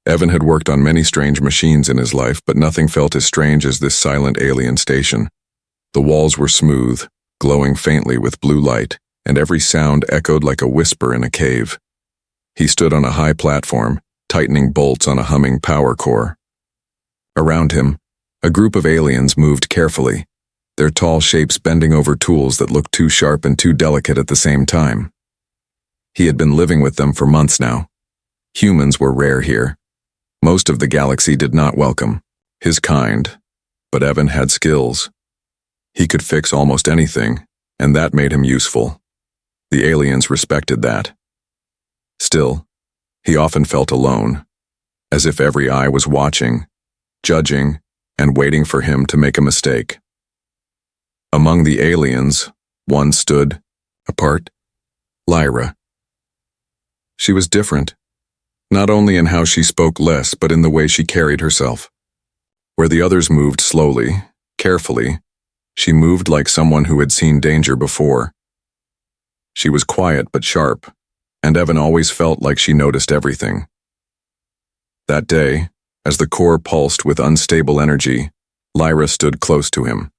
Evan had worked on many strange machines in his life, but nothing felt as strange as this silent alien station. The walls were smooth, glowing faintly with blue light, and every sound echoed like a whisper in a cave. He stood on a high platform, tightening bolts on a humming power core. Around him, a group of aliens moved carefully, their tall shapes bending over tools that looked too sharp and too delicate at the same time. He had been living with them for months now. Humans were rare here. Most of the galaxy did not welcome his kind, but Evan had skills. He could fix almost anything, and that made him useful. The aliens respected that. Still, he often felt alone, as if every eye was watching, judging, and waiting for him to make a mistake. Among the aliens, one stood, apart, Lyra. She was different, not only in how she spoke less, but in the way she carried herself. Where the others moved slowly, carefully, she moved like someone who had seen danger before. She was quiet but sharp, and Evan always felt like she noticed everything. That day, as the core pulsed with unstable energy, Lyra stood close to him.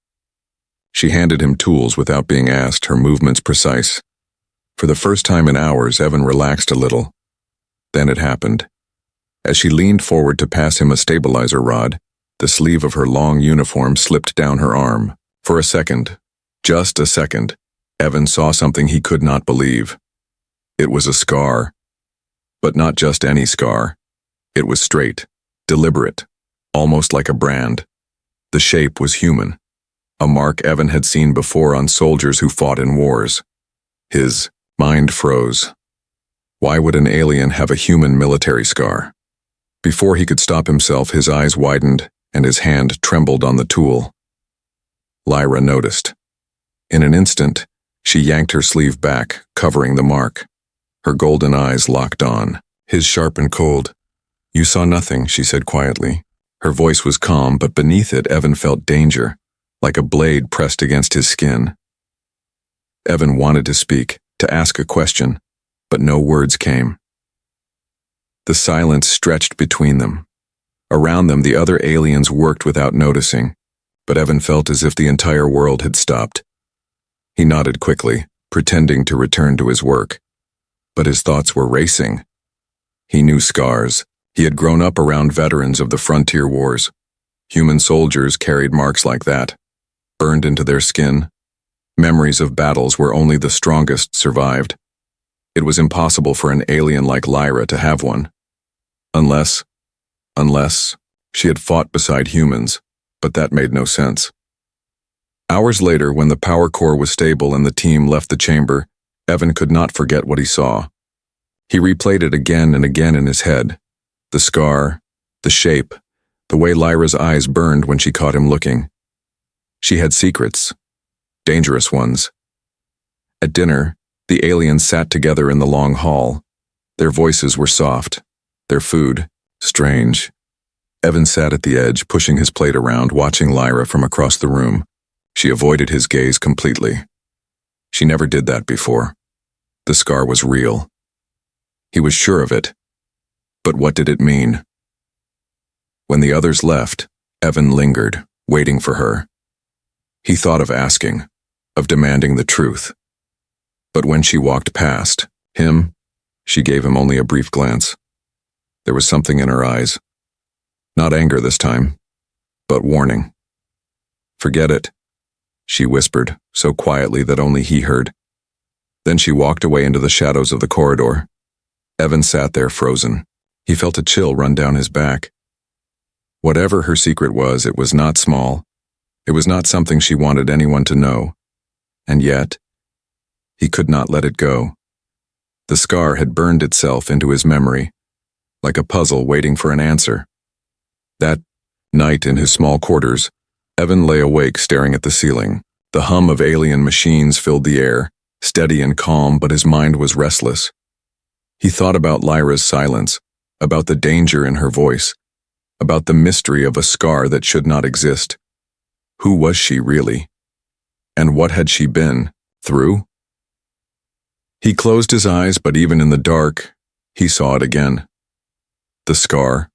She handed him tools without being asked, her movements precise. For the first time in hours, Evan relaxed a little. Then it happened. As she leaned forward to pass him a stabilizer rod, the sleeve of her long uniform slipped down her arm. For a second, just a second, Evan saw something he could not believe. It was a scar. But not just any scar. It was straight, deliberate, almost like a brand. The shape was human, a mark Evan had seen before on soldiers who fought in wars. His mind froze. Why would an alien have a human military scar? Before he could stop himself, his eyes widened and his hand trembled on the tool. Lyra noticed. In an instant, she yanked her sleeve back, covering the mark. Her golden eyes locked on, his sharp and cold. "You saw nothing," she said quietly. Her voice was calm, but beneath it, Evan felt danger, like a blade pressed against his skin. Evan wanted to speak, to ask a question, but no words came. The silence stretched between them. Around them, the other aliens worked without noticing, but Evan felt as if the entire world had stopped. He nodded quickly, pretending to return to his work. But his thoughts were racing. He knew scars. He had grown up around veterans of the frontier wars. Human soldiers carried marks like that, burned into their skin. Memories of battles where only the strongest survived. It was impossible for an alien like Lyra to have one. Unless she had fought beside humans, but that made no sense. Hours later, when the power core was stable and the team left the chamber, Evan could not forget what he saw. He replayed it again and again in his head. The scar, the shape, the way Lyra's eyes burned when she caught him looking. She had secrets, dangerous ones. At dinner, the aliens sat together in the long hall. Their voices were soft, their food strange. Evan sat at the edge, pushing his plate around, watching Lyra from across the room. She avoided his gaze completely. She never did that before. The scar was real. He was sure of it. But what did it mean? When the others left, Evan lingered, waiting for her. He thought of asking, of demanding the truth. But when she walked past him, she gave him only a brief glance. There was something in her eyes. Not anger this time, but warning. "Forget it," she whispered, so quietly that only he heard. Then she walked away into the shadows of the corridor. Evan sat there frozen. He felt a chill run down his back. Whatever her secret was, it was not small. It was not something she wanted anyone to know. And yet, he could not let it go. The scar had burned itself into his memory, like a puzzle waiting for an answer. That night in his small quarters, Evan lay awake staring at the ceiling. The hum of alien machines filled the air, steady and calm, but his mind was restless. He thought about Lyra's silence, about the danger in her voice, about the mystery of a scar that should not exist. Who was she really? And what had she been through? He closed his eyes, but even in the dark, he saw it again. The scar,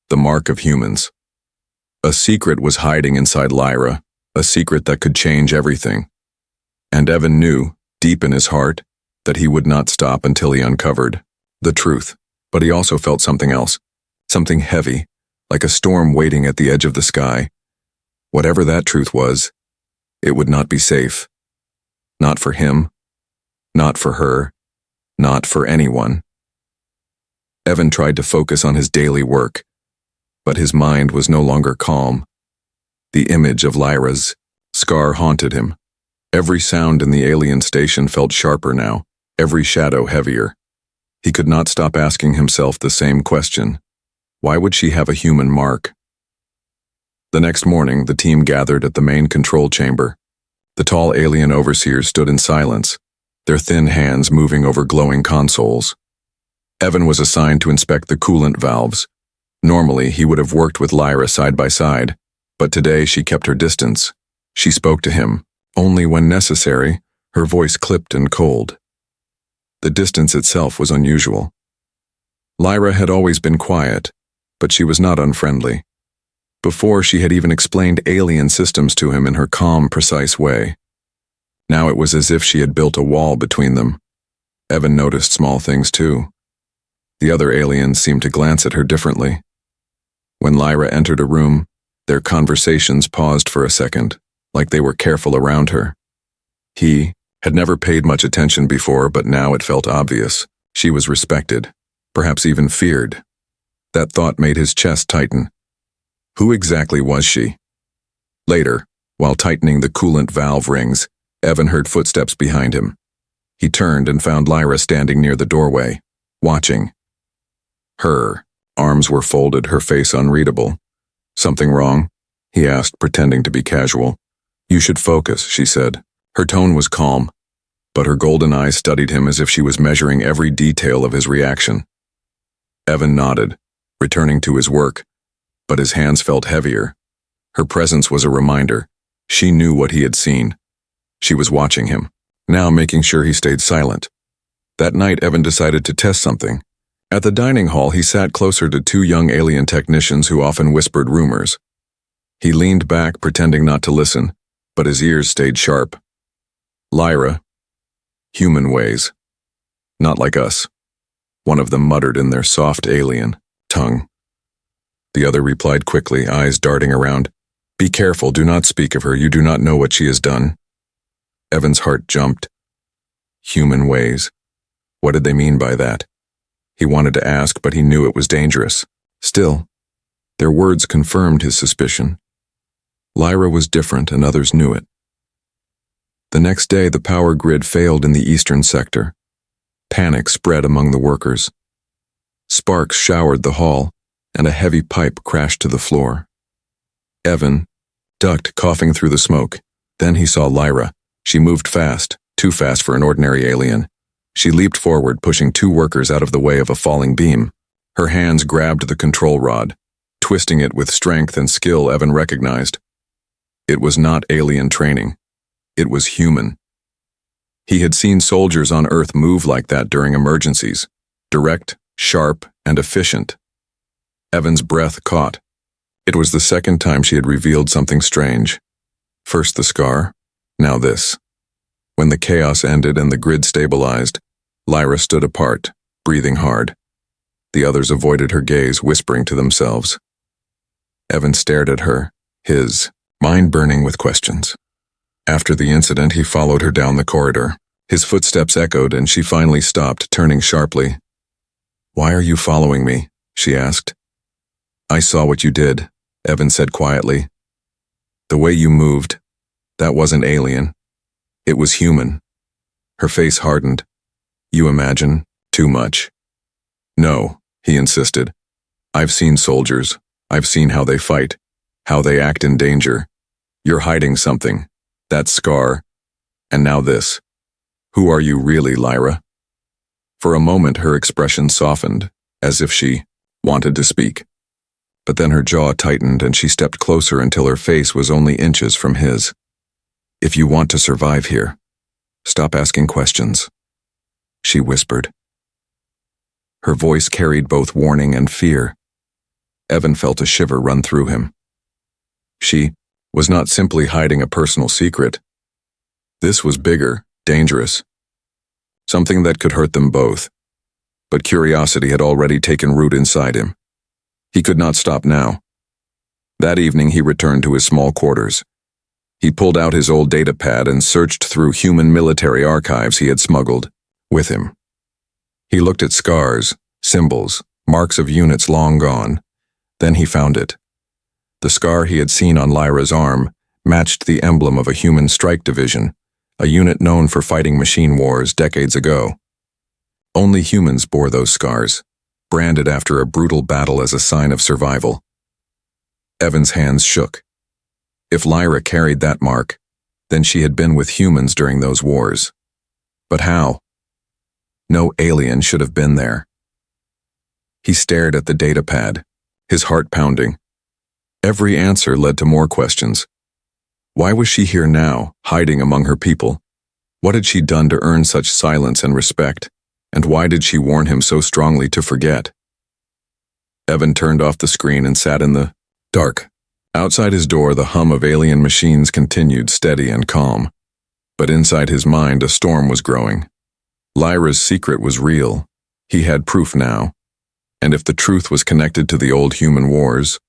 the mark of humans. A secret was hiding inside Lyra, a secret that could change everything. And Evan knew, deep in his heart, that he would not stop until he uncovered the truth. But he also felt something else, something heavy, like a storm waiting at the edge of the sky. Whatever that truth was, it would not be safe. Not for him, not for her, not for anyone. Evan tried to focus on his daily work, but his mind was no longer calm. The image of Lyra's scar haunted him. Every sound in the alien station felt sharper now, every shadow heavier. He could not stop asking himself the same question. Why would she have a human mark? The next morning, the team gathered at the main control chamber. The tall alien overseers stood in silence, their thin hands moving over glowing consoles. Evan was assigned to inspect the coolant valves. Normally, he would have worked with Lyra side by side, but today she kept her distance. She spoke to him, only when necessary, her voice clipped and cold. The distance itself was unusual. Lyra had always been quiet, but she was not unfriendly. Before, she had even explained alien systems to him in her calm, precise way. Now it was as if she had built a wall between them. Evan noticed small things too. The other aliens seemed to glance at her differently. When Lyra entered a room, their conversations paused for a second, like they were careful around her. He had never paid much attention before, but now it felt obvious. She was respected, perhaps even feared. That thought made his chest tighten. Who exactly was she? Later, while tightening the coolant valve rings, Evan heard footsteps behind him. He turned and found Lyra standing near the doorway, watching. Her arms were folded, her face unreadable. Something wrong? He asked, pretending to be casual. You should focus, she said. Her tone was calm, but her golden eyes studied him as if she was measuring every detail of his reaction. Evan nodded, returning to his work, but his hands felt heavier. Her presence was a reminder. She knew what he had seen. She was watching him, now making sure he stayed silent. That night, Evan decided to test something. At the dining hall, he sat closer to two young alien technicians who often whispered rumors. He leaned back, pretending not to listen, but his ears stayed sharp. Lyra. Human ways. Not like us. One of them muttered in their soft alien tongue. The other replied quickly, eyes darting around. Be careful, do not speak of her, you do not know what she has done. Evan's heart jumped. Human ways. What did they mean by that? He wanted to ask, but he knew it was dangerous. Still, their words confirmed his suspicion. Lyra was different, and others knew it. The next day, the power grid failed in the eastern sector. Panic spread among the workers. Sparks showered the hall, and a heavy pipe crashed to the floor. Evan ducked, coughing through the smoke. Then he saw Lyra. She moved fast, too fast for an ordinary alien. She leaped forward, pushing two workers out of the way of a falling beam. Her hands grabbed the control rod, twisting it with strength and skill Evan recognized. It was not alien training. It was human. He had seen soldiers on Earth move like that during emergencies, direct, sharp, and efficient. Evan's breath caught. It was the second time she had revealed something strange. First the scar, now this. When the chaos ended and the grid stabilized, Lyra stood apart, breathing hard. The others avoided her gaze, whispering to themselves. Evan stared at her, his mind burning with questions. After the incident, he followed her down the corridor. His footsteps echoed, and she finally stopped, turning sharply. Why are you following me? She asked. I saw what you did, Evan said quietly. The way you moved, that wasn't alien. It was human. Her face hardened. You imagine too much. No, he insisted. I've seen soldiers. I've seen how they fight, how they act in danger. You're hiding something. That scar. And now this. Who are you really, Lyra? For a moment, her expression softened, as if she wanted to speak. But then her jaw tightened and she stepped closer until her face was only inches from his. If you want to survive here, stop asking questions, she whispered. Her voice carried both warning and fear. Evan felt a shiver run through him. She was not simply hiding a personal secret. This was bigger, dangerous, something that could hurt them both. But curiosity had already taken root inside him. He could not stop now. That evening he returned to his small quarters. He pulled out his old data pad and searched through human military archives he had smuggled with him. He looked at scars, symbols, marks of units long gone. Then he found it. The scar he had seen on Lyra's arm matched the emblem of a human strike division, a unit known for fighting machine wars decades ago. Only humans bore those scars, branded after a brutal battle as a sign of survival. Evan's hands shook. If Lyra carried that mark, then she had been with humans during those wars. But how? No alien should have been there. He stared at the data pad, his heart pounding. Every answer led to more questions. Why was she here now, hiding among her people? What had she done to earn such silence and respect? And why did she warn him so strongly to forget? Evan turned off the screen and sat in the dark. Outside his door, the hum of alien machines continued steady and calm. But inside his mind, a storm was growing. Lyra's secret was real. He had proof now. And if the truth was connected to the old human wars,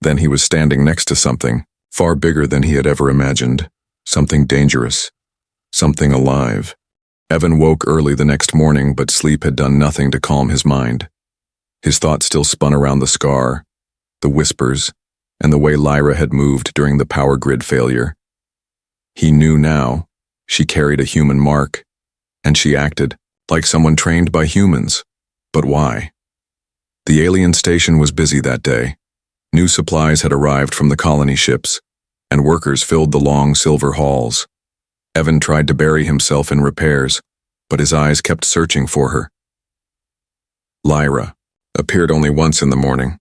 then he was standing next to something far bigger than he had ever imagined. Something dangerous. Something alive. Evan woke early the next morning, but sleep had done nothing to calm his mind. His thoughts still spun around the scar, the whispers, and the way Lyra had moved during the power grid failure. He knew now she carried a human mark, and she acted like someone trained by humans. But why? The alien station was busy that day. New supplies had arrived from the colony ships, and workers filled the long silver halls. Evan tried to bury himself in repairs, but his eyes kept searching for her. Lyra appeared only once in the morning.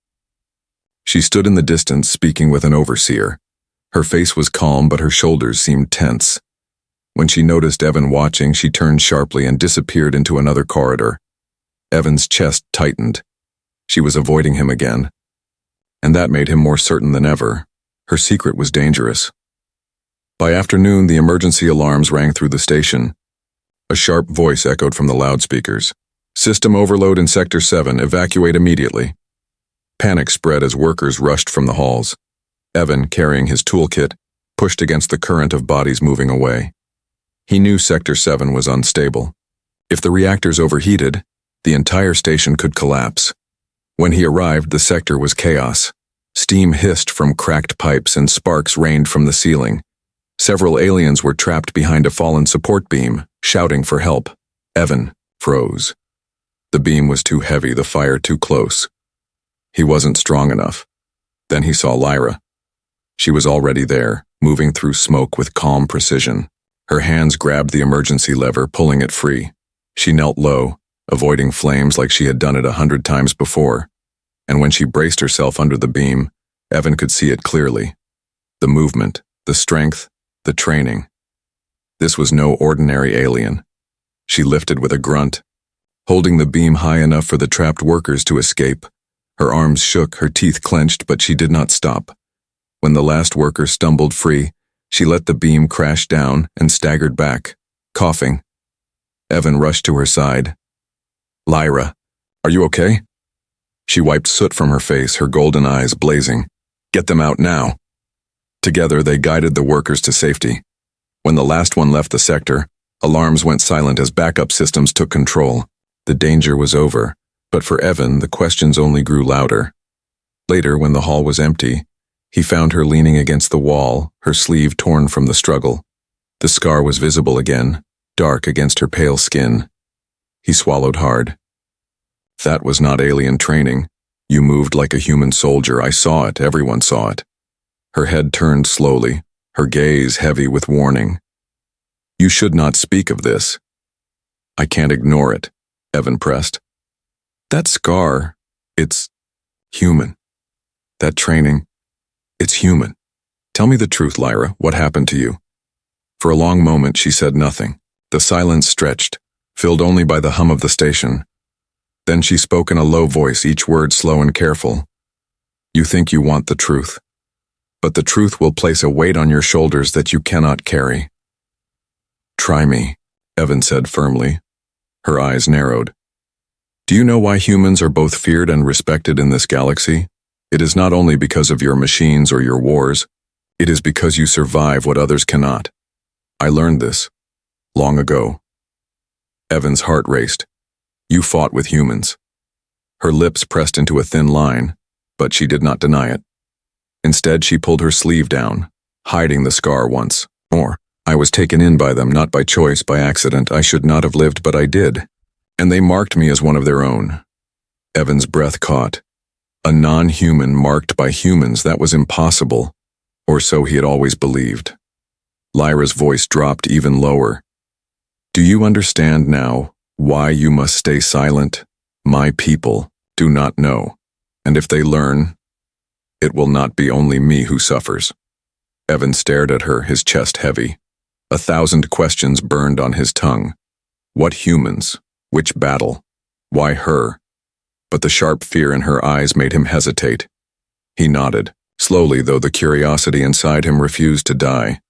She stood in the distance speaking with an overseer. Her face was calm, but her shoulders seemed tense. When she noticed Evan watching, she turned sharply and disappeared into another corridor. Evan's chest tightened. She was avoiding him again. And that made him more certain than ever. Her secret was dangerous. By afternoon, the emergency alarms rang through the station. A sharp voice echoed from the loudspeakers. "System overload in Sector 7, evacuate immediately." Panic spread as workers rushed from the halls. Evan, carrying his toolkit, pushed against the current of bodies moving away. He knew Sector 7 was unstable. If the reactors overheated, the entire station could collapse. When he arrived, the sector was chaos. Steam hissed from cracked pipes and sparks rained from the ceiling. Several aliens were trapped behind a fallen support beam, shouting for help. Evan froze. The beam was too heavy, the fire too close. He wasn't strong enough. Then he saw Lyra. She was already there, moving through smoke with calm precision. Her hands grabbed the emergency lever, pulling it free. She knelt low, avoiding flames like she had done it 100 times before. And when she braced herself under the beam, Evan could see it clearly. The movement, the strength, the training. This was no ordinary alien. She lifted with a grunt, holding the beam high enough for the trapped workers to escape. Her arms shook, her teeth clenched, but she did not stop. When the last worker stumbled free, she let the beam crash down and staggered back, coughing. Evan rushed to her side. "Lyra, are you okay?" She wiped soot from her face, her golden eyes blazing. "Get them out now." Together, they guided the workers to safety. When the last one left the sector, alarms went silent as backup systems took control. The danger was over, but for Evan, the questions only grew louder. Later, when the hall was empty, he found her leaning against the wall, her sleeve torn from the struggle. The scar was visible again, dark against her pale skin. He swallowed hard. "That was not alien training. You moved like a human soldier. I saw it. Everyone saw it." Her head turned slowly, her gaze heavy with warning. "You should not speak of this." "I can't ignore it," Evan pressed. "That scar, it's human. That training, it's human. Tell me the truth, Lyra. What happened to you?" For a long moment, she said nothing. The silence stretched, filled only by the hum of the station. Then she spoke in a low voice, each word slow and careful. You think you want the truth, but the truth will place a weight on your shoulders that you cannot carry. Try me, Evan said firmly. Her eyes narrowed. Do you know why humans are both feared and respected in this galaxy? It is not only because of your machines or your wars. It is because you survive what others cannot. I learned this long ago. Evan's heart raced. You fought with humans. Her lips pressed into a thin line, but she did not deny it. Instead, she pulled her sleeve down, hiding the scar once more. I was taken in by them, not by choice, by accident. I should not have lived, but I did. And they marked me as one of their own. Evan's breath caught. A non-human marked by humans, that was impossible. Or so he had always believed. Lyra's voice dropped even lower. Do you understand now why you must stay silent? My people do not know. And if they learn, it will not be only me who suffers. Evan stared at her, his chest heavy. 1,000 questions burned on his tongue. What humans? Which battle? Why her? But the sharp fear in her eyes made him hesitate. He nodded, slowly, though the curiosity inside him refused to die.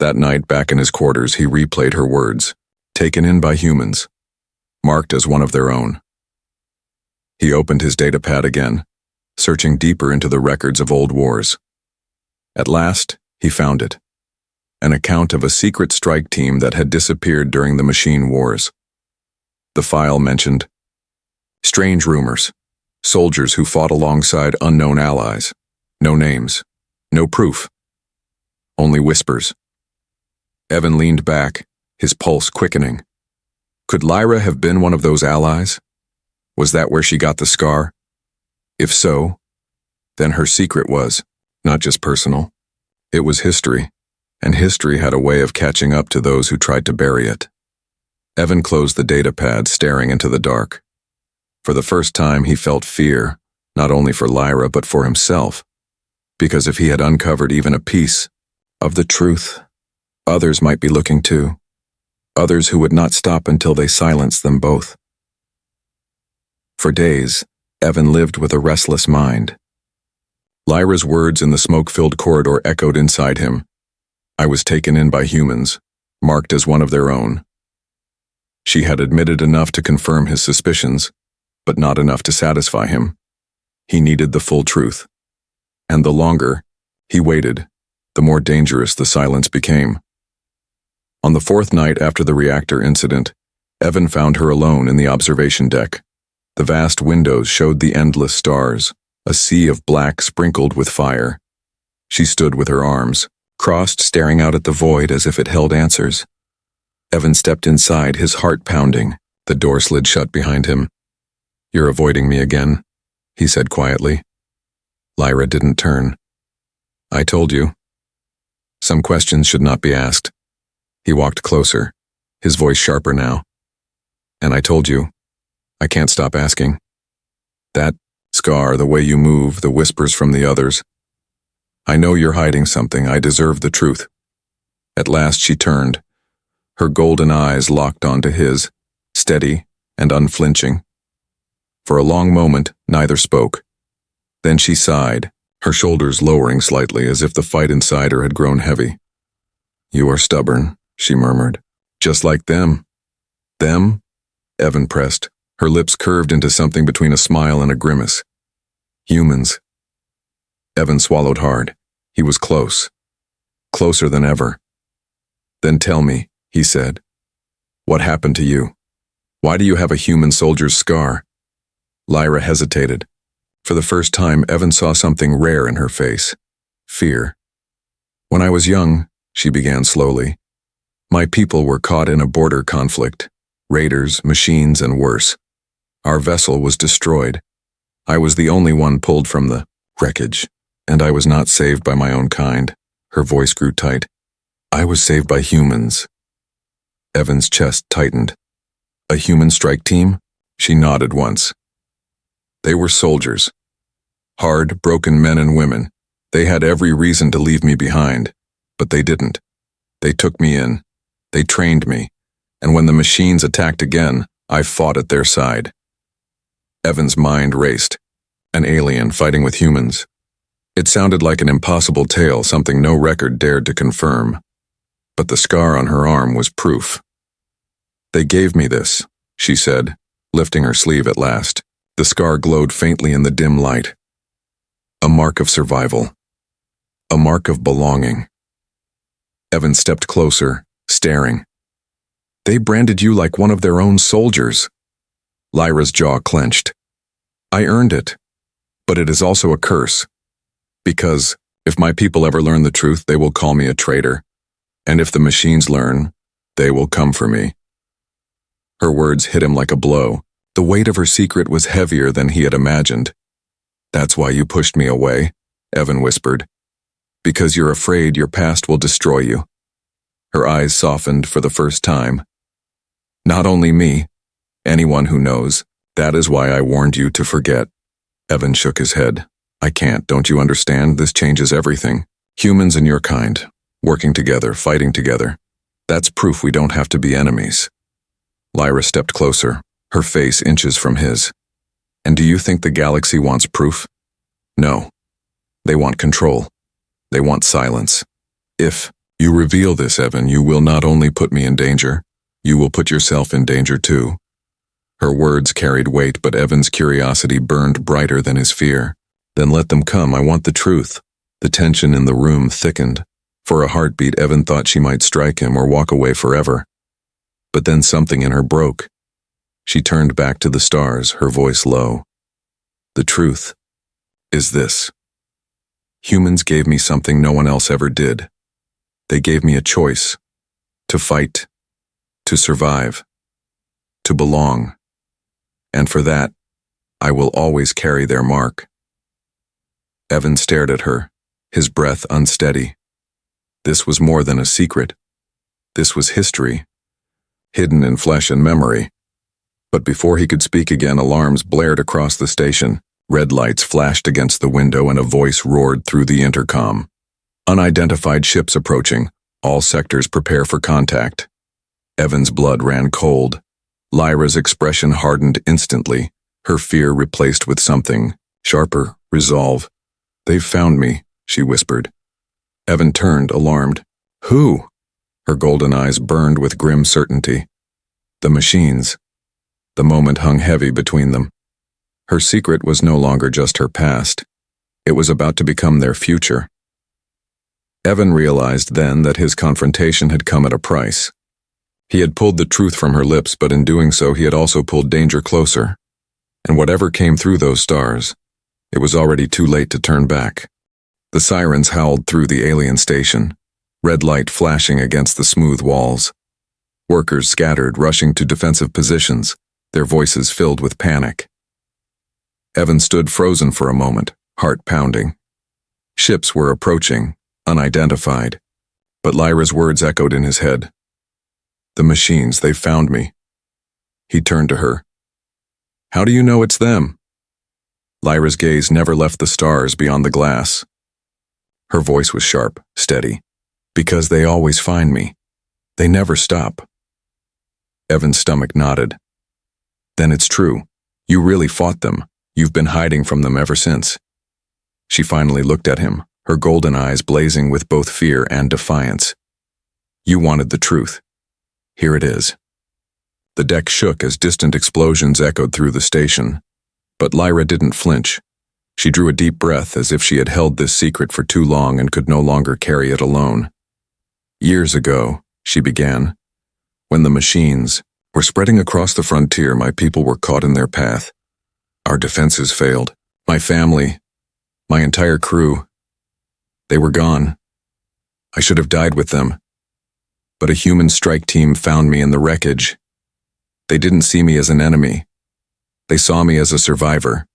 That night, back in his quarters, he replayed her words. Taken in by humans. Marked as one of their own. He opened his datapad again, searching deeper into the records of old wars. At last, he found it. An account of a secret strike team that had disappeared during the machine wars. The file mentioned strange rumors, soldiers who fought alongside unknown allies. No names, no proof, only whispers. Evan leaned back, his pulse quickening. Could Lyra have been one of those allies? Was that where she got the scar? If so, then her secret was not just personal. It was history, and history had a way of catching up to those who tried to bury it. Evan closed the datapad, staring into the dark. For the first time, he felt fear, not only for Lyra but for himself, because if he had uncovered even a piece of the truth, others might be looking too. Others who would not stop until they silenced them both. For days, Evan lived with a restless mind. Lyra's words in the smoke-filled corridor echoed inside him. I was taken in by humans, marked as one of their own. She had admitted enough to confirm his suspicions, but not enough to satisfy him. He needed the full truth. And the longer he waited, the more dangerous the silence became. On the 4th night after the reactor incident, Evan found her alone in the observation deck. The vast windows showed the endless stars, a sea of black sprinkled with fire. She stood with her arms crossed, staring out at the void as if it held answers. Evan stepped inside, his heart pounding. The door slid shut behind him. You're avoiding me again, he said quietly. Lyra didn't turn. I told you. Some questions should not be asked. He walked closer, his voice sharper now. And I told you. I can't stop asking. That scar, the way you move, the whispers from the others. I know you're hiding something. I deserve the truth. At last she turned, her golden eyes locked onto his, steady and unflinching. For a long moment, neither spoke. Then she sighed, her shoulders lowering slightly as if the fight inside her had grown heavy. You are stubborn, she murmured. Just like them. Them? Evan pressed, her lips curved into something between a smile and a grimace. Humans. Evan swallowed hard. He was close. Closer than ever. Then tell me, he said. What happened to you? Why do you have a human soldier's scar? Lyra hesitated. For the first time, Evan saw something rare in her face. Fear. When I was young, she began slowly, my people were caught in a border conflict. Raiders, machines, and worse. Our vessel was destroyed. I was the only one pulled from the wreckage, and I was not saved by my own kind. Her voice grew tight. I was saved by humans. Evan's chest tightened. A human strike team? She nodded once. They were soldiers. Hard, broken men and women. They had every reason to leave me behind, but they didn't. They took me in. They trained me. And when the machines attacked again, I fought at their side. Evan's mind raced. An alien fighting with humans. It sounded like an impossible tale, something no record dared to confirm. But the scar on her arm was proof. "They gave me this," she said, lifting her sleeve at last. The scar glowed faintly in the dim light. A mark of survival. A mark of belonging. Evan stepped closer, staring. "They branded you like one of their own soldiers." Lyra's jaw clenched. "I earned it, but it is also a curse. Because if my people ever learn the truth, they will call me a traitor. And if the machines learn, they will come for me." Her words hit him like a blow. The weight of her secret was heavier than he had imagined. "That's why you pushed me away," Evan whispered. "Because you're afraid your past will destroy you." Her eyes softened for the first time. "Not only me, anyone who knows. That is why I warned you to forget." Evan shook his head. "I can't, don't you understand? This changes everything. Humans and your kind, working together, fighting together. That's proof we don't have to be enemies." Lyra stepped closer, her face inches from his. "And do you think the galaxy wants proof? No. They want control. They want silence. If you reveal this, Evan, you will not only put me in danger, you will put yourself in danger too." Her words carried weight, but Evan's curiosity burned brighter than his fear. "Then let them come, I want the truth." The tension in the room thickened. For a heartbeat, Evan thought she might strike him or walk away forever. But then something in her broke. She turned back to the stars, her voice low. "The truth is this. Humans gave me something no one else ever did. They gave me a choice. To fight. To survive. To belong. And for that, I will always carry their mark." Evan stared at her, his breath unsteady. This was more than a secret. This was history, hidden in flesh and memory. But before he could speak again, alarms blared across the station. Red lights flashed against the window and a voice roared through the intercom. "Unidentified ships approaching. All sectors prepare for contact." Evan's blood ran cold. Lyra's expression hardened instantly, her fear replaced with something sharper, resolve. "They've found me," she whispered. Evan turned, alarmed. "Who?" Her golden eyes burned with grim certainty. "The machines." The moment hung heavy between them. Her secret was no longer just her past. It was about to become their future. Evan realized then that his confrontation had come at a price. He had pulled the truth from her lips, but in doing so he had also pulled danger closer. And whatever came through those stars, it was already too late to turn back. The sirens howled through the alien station, red light flashing against the smooth walls. Workers scattered, rushing to defensive positions, their voices filled with panic. Evan stood frozen for a moment, heart pounding. Ships were approaching, unidentified, but Lyra's words echoed in his head. "The machines, they found me." He turned to her. "How do you know it's them?" Lyra's gaze never left the stars beyond the glass. Her voice was sharp, steady. "Because they always find me. They never stop." Evan's stomach knotted. "Then it's true. You really fought them. You've been hiding from them ever since." She finally looked at him, her golden eyes blazing with both fear and defiance. "You wanted the truth. Here it is." The deck shook as distant explosions echoed through the station. But Lyra didn't flinch. She drew a deep breath as if she had held this secret for too long and could no longer carry it alone. "Years ago," she began, "when the machines were spreading across the frontier, my people were caught in their path. Our defenses failed. My family, my entire crew, they were gone. I should have died with them. But a human strike team found me in the wreckage. They didn't see me as an enemy. They saw me as a survivor."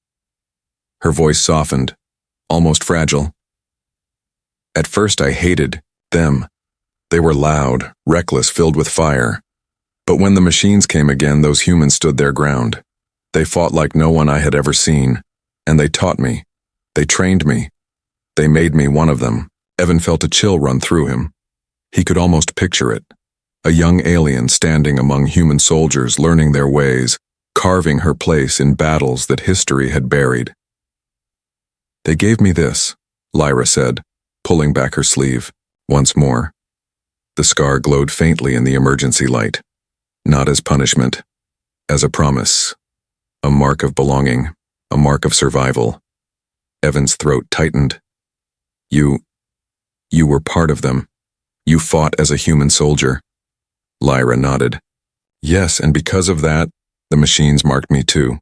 Her voice softened, almost fragile. "At first I hated them. They were loud, reckless, filled with fire. But when the machines came again, those humans stood their ground. They fought like no one I had ever seen, and they taught me. They trained me. They made me one of them." Evan felt a chill run through him. He could almost picture it. A young alien standing among human soldiers, learning their ways, carving her place in battles that history had buried. "They gave me this," Lyra said, pulling back her sleeve. Once more. The scar glowed faintly in the emergency light. Not as punishment. As a promise. A mark of belonging. A mark of survival. Evan's throat tightened. You were part of them. You fought as a human soldier. Lyra nodded. Yes, and because of that, the machines marked me too.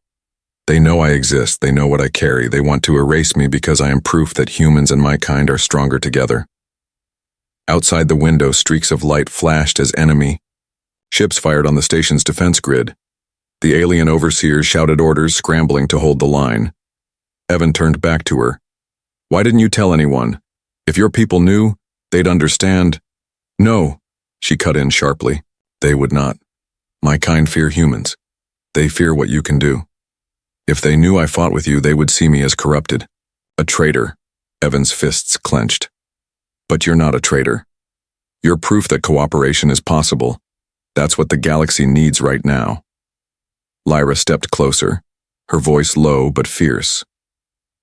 They know I exist, they know what I carry, they want to erase me because I am proof that humans and my kind are stronger together. Outside the window, streaks of light flashed as enemy ships fired on the station's defense grid. The alien overseers shouted orders, scrambling to hold the line. Evan turned back to her. Why didn't you tell anyone? If your people knew, they'd understand. No, she cut in sharply. They would not. My kind fear humans. They fear what you can do. If they knew I fought with you, they would see me as corrupted. A traitor. Evan's fists clenched. But you're not a traitor. You're proof that cooperation is possible. That's what the galaxy needs right now. Lyra stepped closer, her voice low but fierce.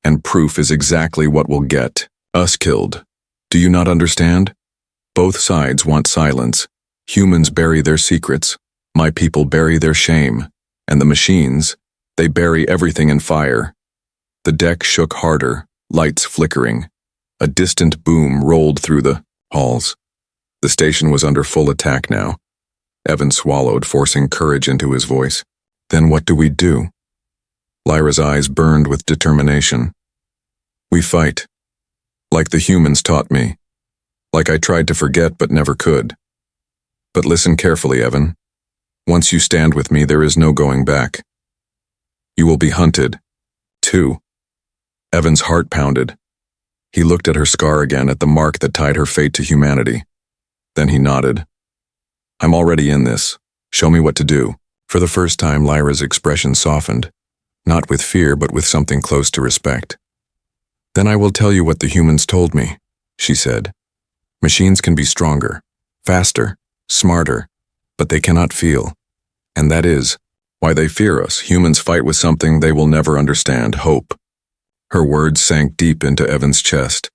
And proof is exactly what will get us killed. Do you not understand? Both sides want silence. Humans bury their secrets. My people bury their shame. And the machines, they bury everything in fire. The deck shook harder, lights flickering. A distant boom rolled through the halls. The station was under full attack now. Evan swallowed, forcing courage into his voice. Then what do we do? Lyra's eyes burned with determination. We fight. Like the humans taught me. Like I tried to forget but never could. But listen carefully, Evan. Once you stand with me, there is no going back. You will be hunted, too. Evan's heart pounded. He looked at her scar again, at the mark that tied her fate to humanity. Then he nodded. I'm already in this. Show me what to do. For the first time, Lyra's expression softened, not with fear, but with something close to respect. Then I will tell you what the humans told me, she said. Machines can be stronger, faster, smarter, but they cannot feel. And that is why they fear us. Humans fight with something they will never understand, hope. Her words sank deep into Evan's chest.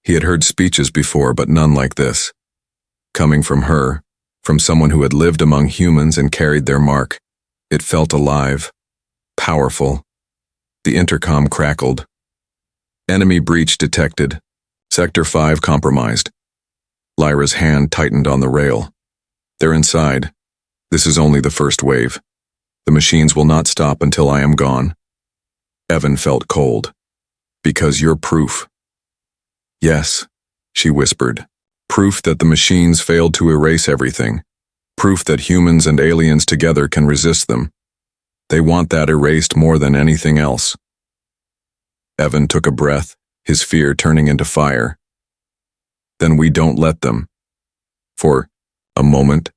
He had heard speeches before, but none like this. Coming from her, from someone who had lived among humans and carried their mark, it felt alive, powerful. The intercom crackled. Enemy breach detected. Sector 5 compromised. Lyra's hand tightened on the rail. They're inside. This is only the first wave. The machines will not stop until I am gone. Evan felt cold. Because you're proof. Yes, she whispered. Proof that the machines failed to erase everything. Proof that humans and aliens together can resist them. They want that erased more than anything else. Evan took a breath, his fear turning into fire. Then we don't let them. For a moment,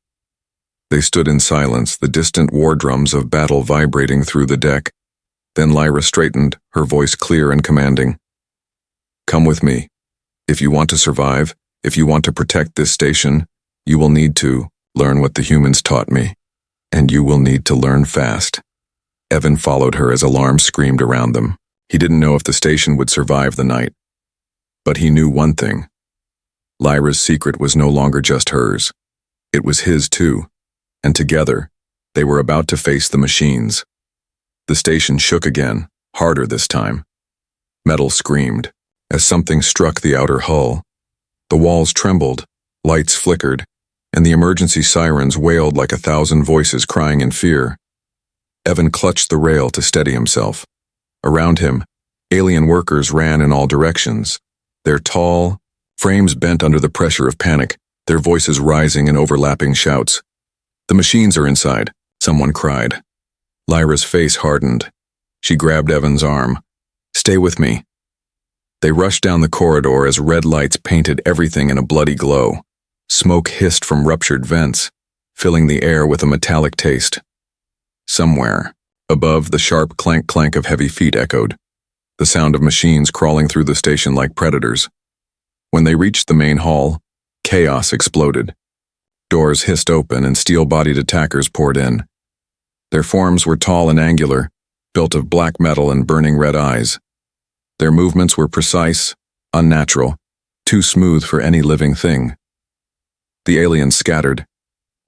they stood in silence, the distant war drums of battle vibrating through the deck. Then Lyra straightened, her voice clear and commanding. Come with me. If you want to survive, if you want to protect this station, you will need to learn what the humans taught me. And you will need to learn fast. Evan followed her as alarms screamed around them. He didn't know if the station would survive the night. But he knew one thing. Lyra's secret was no longer just hers. It was his too. And together, they were about to face the machines. The station shook again, harder this time. Metal screamed as something struck the outer hull. The walls trembled, lights flickered, and the emergency sirens wailed like 1,000 voices crying in fear. Evan clutched the rail to steady himself. Around him, alien workers ran in all directions, their tall, frames bent under the pressure of panic, their voices rising in overlapping shouts. The machines are inside, someone cried. Lyra's face hardened. She grabbed Evan's arm. Stay with me. They rushed down the corridor as red lights painted everything in a bloody glow. Smoke hissed from ruptured vents, filling the air with a metallic taste. Somewhere, above, the sharp clank-clank of heavy feet echoed, the sound of machines crawling through the station like predators. When they reached the main hall, chaos exploded. Doors hissed open and steel-bodied attackers poured in. Their forms were tall and angular, built of black metal and burning red eyes. Their movements were precise, unnatural, too smooth for any living thing. The aliens scattered.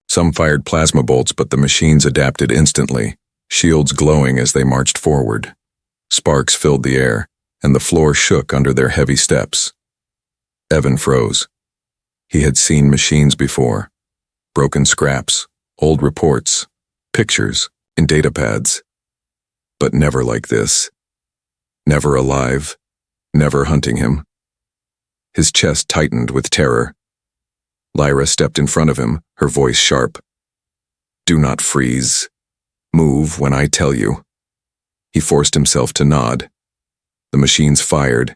Some fired plasma bolts, but the machines adapted instantly, shields glowing as they marched forward. Sparks filled the air, and the floor shook under their heavy steps. Evan froze. He had seen machines before. Broken scraps, old reports, pictures in datapads. But never like this. Never alive, never hunting him. His chest tightened with terror. Lyra stepped in front of him, her voice sharp. "Do not freeze. Move when I tell you." He forced himself to nod. The machines fired,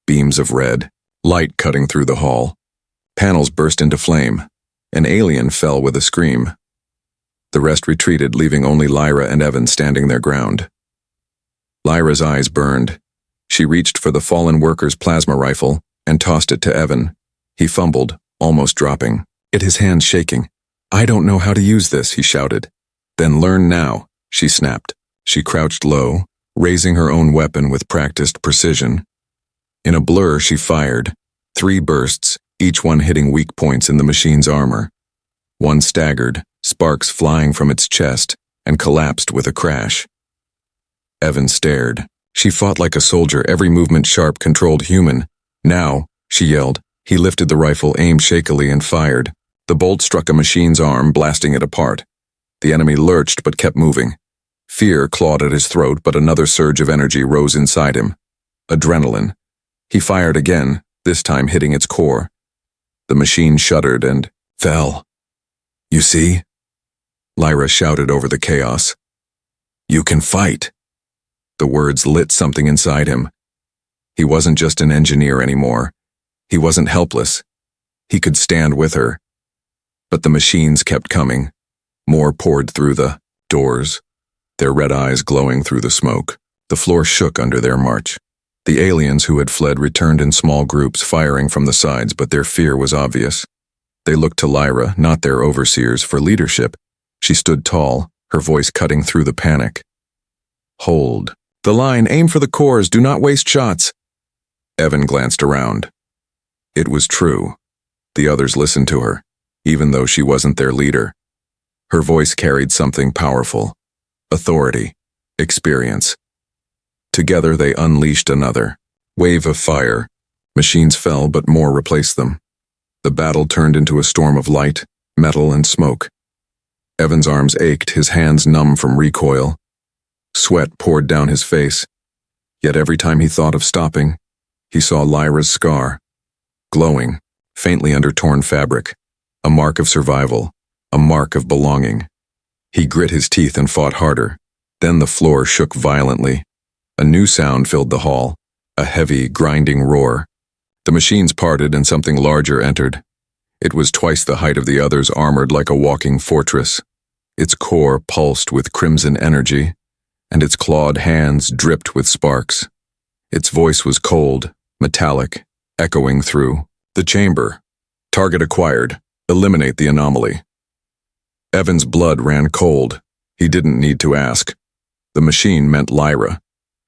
beams of red, light cutting through the hall. Panels burst into flame. An alien fell with a scream. The rest retreated, leaving only Lyra and Evan standing their ground. Lyra's eyes burned. She reached for the fallen worker's plasma rifle and tossed it to Evan. He fumbled, almost dropping, his hands shaking. "I don't know how to use this," he shouted. "Then learn now," she snapped. She crouched low, raising her own weapon with practiced precision. In a blur, she fired. 3 bursts, each one hitting weak points in the machine's armor. One staggered, sparks flying from its chest, and collapsed with a crash. Evan stared. She fought like a soldier, every movement sharp, controlled, human. "Now," she yelled. He lifted the rifle, aimed shakily, and fired. The bolt struck a machine's arm, blasting it apart. The enemy lurched but kept moving. Fear clawed at his throat, but another surge of energy rose inside him. Adrenaline. He fired again, this time hitting its core. The machine shuddered and fell. "You see?" Lyra shouted over the chaos. "You can fight." The words lit something inside him. He wasn't just an engineer anymore. He wasn't helpless. He could stand with her. But the machines kept coming. More poured through the doors, their red eyes glowing through the smoke. The floor shook under their march. The aliens who had fled returned in small groups, firing from the sides, but their fear was obvious. They looked to Lyra, not their overseers, for leadership. She stood tall, her voice cutting through the panic. "Hold. The line, aim for the cores, do not waste shots." Evan glanced around. It was true. The others listened to her, even though she wasn't their leader. Her voice carried something powerful. Authority. Experience. Together they unleashed another wave of fire. Machines fell, but more replaced them. The battle turned into a storm of light, metal, and smoke. Evan's arms ached, his hands numb from recoil. Sweat poured down his face. Yet every time he thought of stopping, he saw Lyra's scar, glowing, faintly under torn fabric, a mark of survival, a mark of belonging. He grit his teeth and fought harder. Then the floor shook violently. A new sound filled the hall, a heavy, grinding roar. The machines parted and something larger entered. It was twice the height of the others, armored like a walking fortress. Its core pulsed with crimson energy, and its clawed hands dripped with sparks. Its voice was cold, metallic, echoing through the chamber. "Target acquired. Eliminate the anomaly." Evan's blood ran cold. He didn't need to ask. The machine meant Lyra.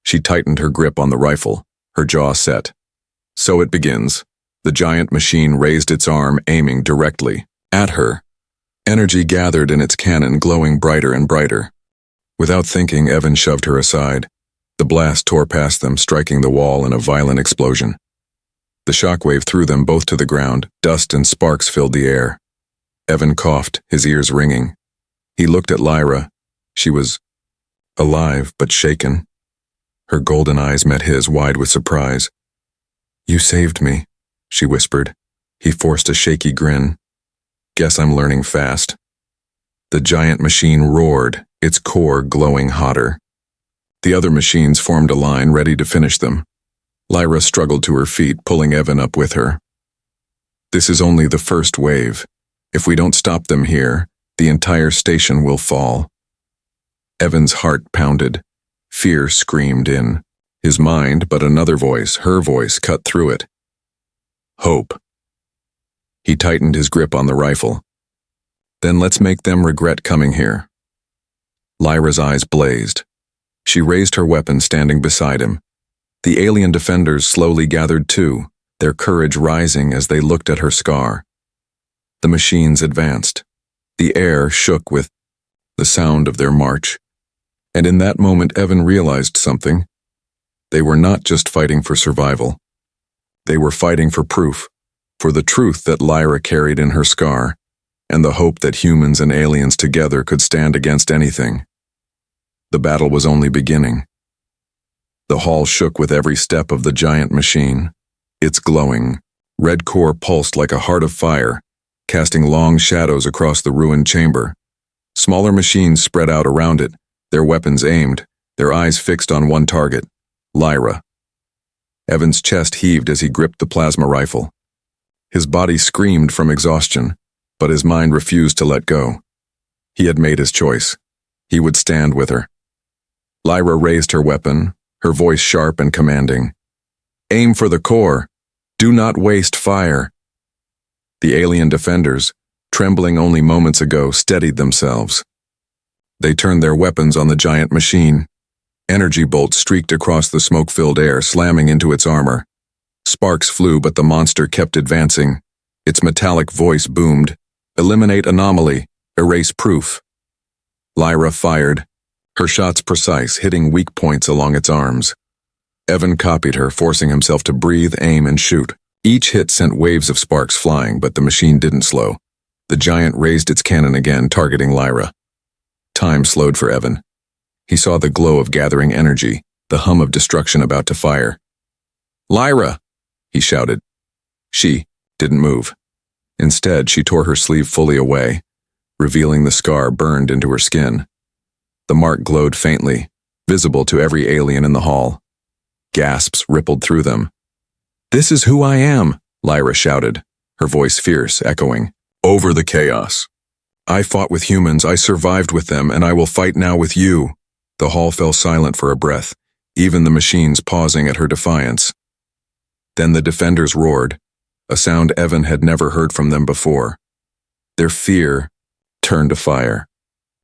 She tightened her grip on the rifle, her jaw set. "So it begins." The giant machine raised its arm, aiming directly at her. Energy gathered in its cannon, glowing brighter and brighter. Without thinking, Evan shoved her aside. The blast tore past them, striking the wall in a violent explosion. The shockwave threw them both to the ground. Dust and sparks filled the air. Evan coughed, his ears ringing. He looked at Lyra. She was alive, but shaken. Her golden eyes met his, wide with surprise. "You saved me," she whispered. He forced a shaky grin. "Guess I'm learning fast." The giant machine roared, its core glowing hotter. The other machines formed a line, ready to finish them. Lyra struggled to her feet, pulling Evan up with her. "This is only the first wave. If we don't stop them here, the entire station will fall." Evan's heart pounded. Fear screamed in his mind, but another voice, her voice, cut through it. Hope. He tightened his grip on the rifle. "Then let's make them regret coming here." Lyra's eyes blazed. She raised her weapon, standing beside him. The alien defenders slowly gathered too, their courage rising as they looked at her scar. The machines advanced. The air shook with the sound of their march. And in that moment, Evan realized something. They were not just fighting for survival. They were fighting for proof, for the truth that Lyra carried in her scar, and the hope that humans and aliens together could stand against anything. The battle was only beginning. The hall shook with every step of the giant machine. Its glowing, red core pulsed like a heart of fire, casting long shadows across the ruined chamber. Smaller machines spread out around it, their weapons aimed, their eyes fixed on one target, Lyra. Evan's chest heaved as he gripped the plasma rifle. His body screamed from exhaustion, but his mind refused to let go. He had made his choice. He would stand with her. Lyra raised her weapon, her voice sharp and commanding. "Aim for the core. Do not waste fire." The alien defenders, trembling only moments ago, steadied themselves. They turned their weapons on the giant machine. Energy bolts streaked across the smoke-filled air, slamming into its armor. Sparks flew, but the monster kept advancing. Its metallic voice boomed. "Eliminate anomaly. Erase proof." Lyra fired, her shots precise, hitting weak points along its arms. Evan copied her, forcing himself to breathe, aim, and shoot. Each hit sent waves of sparks flying, but the machine didn't slow. The giant raised its cannon again, targeting Lyra. Time slowed for Evan. He saw the glow of gathering energy, the hum of destruction about to fire. "Lyra!" he shouted. She didn't move. Instead, she tore her sleeve fully away, revealing the scar burned into her skin. The mark glowed faintly, visible to every alien in the hall. Gasps rippled through them. "This is who I am," Lyra shouted, her voice fierce, echoing. "Over the chaos. I fought with humans, I survived with them, and I will fight now with you." The hall fell silent for a breath, even the machines pausing at her defiance. Then the defenders roared, a sound Evan had never heard from them before. Their fear turned to fire.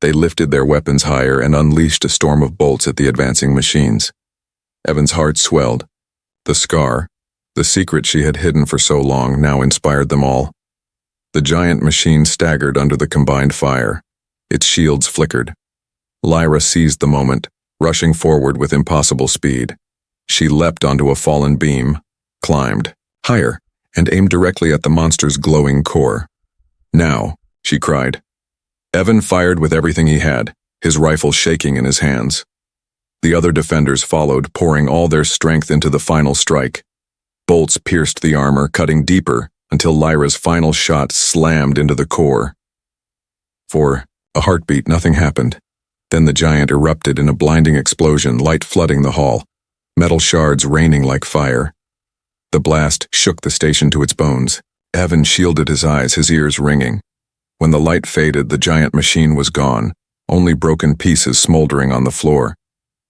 They lifted their weapons higher and unleashed a storm of bolts at the advancing machines. Evan's heart swelled. The scar, the secret she had hidden for so long, now inspired them all. The giant machine staggered under the combined fire. Its shields flickered. Lyra seized the moment, rushing forward with impossible speed. She leapt onto a fallen beam, climbed higher, and aimed directly at the monster's glowing core. "Now," she cried. Evan fired with everything he had, his rifle shaking in his hands. The other defenders followed, pouring all their strength into the final strike. Bolts pierced the armor, cutting deeper, until Lyra's final shot slammed into the core. For a heartbeat, nothing happened. Then the giant erupted in a blinding explosion, light flooding the hall, metal shards raining like fire. The blast shook the station to its bones. Evan shielded his eyes, his ears ringing. When the light faded, the giant machine was gone, only broken pieces smoldering on the floor.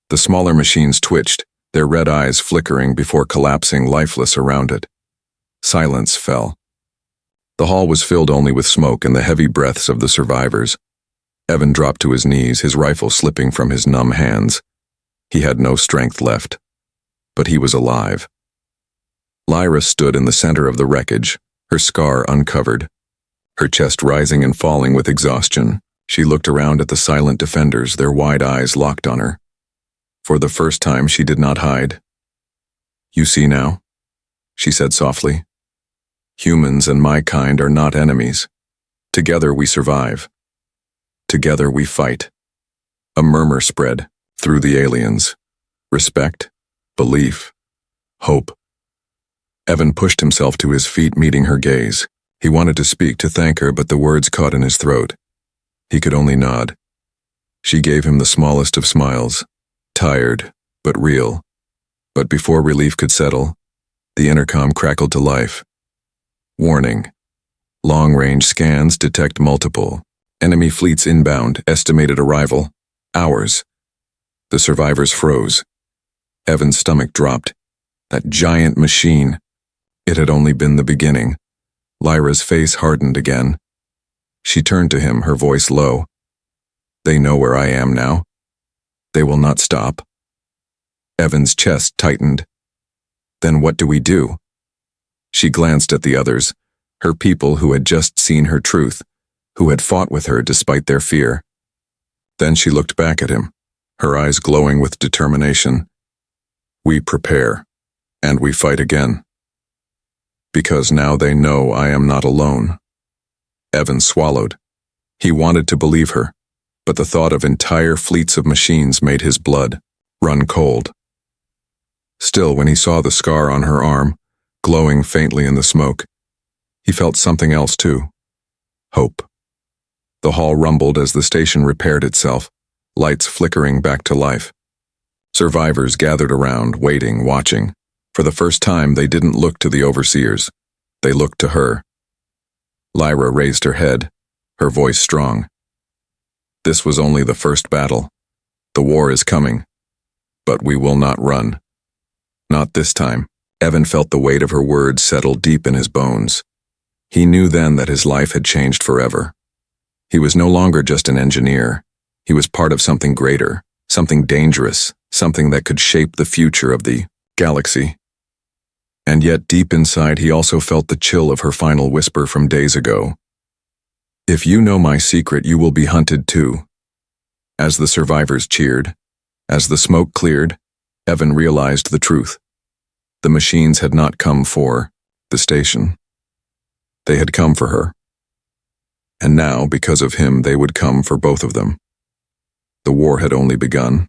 The smaller machines twitched, their red eyes flickering before collapsing lifeless around it. Silence fell. The hall was filled only with smoke and the heavy breaths of the survivors. Evan dropped to his knees, his rifle slipping from his numb hands. He had no strength left, but he was alive. Lyra stood in the center of the wreckage, her scar uncovered, her chest rising and falling with exhaustion. She looked around at the silent defenders, their wide eyes locked on her. For the first time, she did not hide. "You see now?" she said softly. "Humans and my kind are not enemies. Together we survive. Together we fight." A murmur spread through the aliens. Respect, belief, hope. Evan pushed himself to his feet, meeting her gaze. He wanted to speak, to thank her, but the words caught in his throat. He could only nod. She gave him the smallest of smiles, tired, but real. But before relief could settle, the intercom crackled to life. "Warning. Long-range scans detect multiple enemy fleets inbound, estimated arrival, hours." The survivors froze. Evan's stomach dropped. That giant machine. It had only been the beginning. Lyra's face hardened again. She turned to him, her voice low. "They know where I am now. They will not stop." Evan's chest tightened. "Then what do we do?" She glanced at the others, her people who had just seen her truth, who had fought with her despite their fear. Then she looked back at him, her eyes glowing with determination. We prepare, and we fight again. Because now they know I am not alone. Evan swallowed. He wanted to believe her, but the thought of entire fleets of machines made his blood run cold. Still, when he saw the scar on her arm, glowing faintly in the smoke, he felt something else too. Hope. The hall rumbled as the station repaired itself, lights flickering back to life. Survivors gathered around, waiting, watching. For the first time, they didn't look to the overseers. They looked to her. Lyra raised her head, her voice strong. This was only the first battle. The war is coming. But we will not run. Not this time. Evan felt the weight of her words settle deep in his bones. He knew then that his life had changed forever. He was no longer just an engineer. He was part of something greater, something dangerous, something that could shape the future of the galaxy. And yet deep inside he also felt the chill of her final whisper from days ago. If you know my secret, you will be hunted too. As the survivors cheered, as the smoke cleared, Evan realized the truth. The machines had not come for the station. They had come for her. And now, because of him, they would come for both of them. The war had only begun.